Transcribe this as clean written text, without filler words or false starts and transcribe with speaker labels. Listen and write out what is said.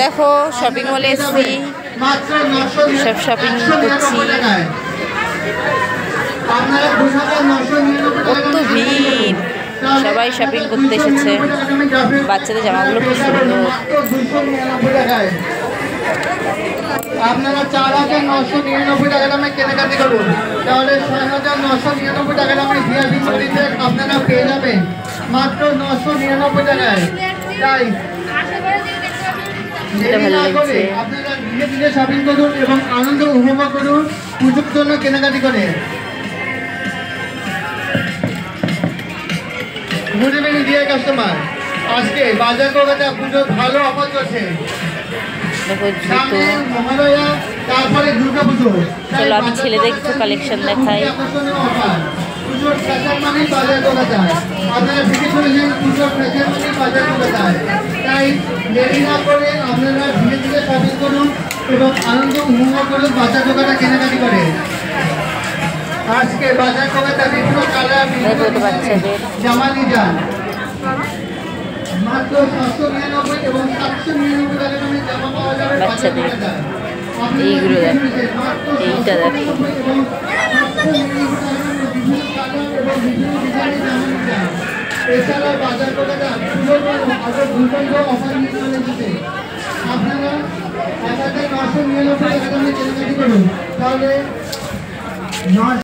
Speaker 1: দেখো শপিং মলে এসেছি, সব শপিং করছি। কত ভিড়, সবাই শপিং করতে এসেছে। বাচ্চাদের জামাগুলো খুব সুন্দর।
Speaker 2: আপনারা 4,999 টাকা দামে কেনাকাটি করুন, তাহলে 6,999 টাকা দামে ভিআইপি মডিতে আপনারা পেয়ে যাবেন মাত্র 999 টাকায়। তাই
Speaker 1: ভালো লাগছে।
Speaker 2: আপনারা ধীরে ধীরে শপিং করুন এবং আনন্দ উপভোগ করুন পুজোর জন্য কেনাকাটি করে। গুড ইভিনিং ডিয়ার কাস্টমার, আজকে বাজার কলকাতা পুজোর ভালো অফার চলছে। মহালয়া, তারপরে দুর্গা পুজো।
Speaker 1: চলো আমি ছেলেদের কিছু কালেকশন দেখাই।
Speaker 2: পুজোর ফ্যাশন মানে বাজার কলকাতায়। আপনারা দেখে চলেছেন পুজোর ফ্যাশন মানে বাজার কলকাতায়। তাই দেরি না করে আপনারা ধীরে ধীরে শপিং করুন এবং আনন্দ উপভোগ করুন বাজার কলকাতা কেনাকাটি করে। আজকে বাজার কলকাতা বিভিন্ন কালার জামা নিয়ে যান মাত্র 699 এবং 799 টাকা দামে জামা পাওয়া যাবে
Speaker 1: বাচ্চাদের। এইগুলো দেখো, এইটা দেখো,
Speaker 2: এছাড়া বাজার কলকাতা আরো দুর্দান্ত অফার নিয়ে চলে এসেছে। আপনারা 1,999 টাকা দামে কেনাকাটি করুন, তাহলে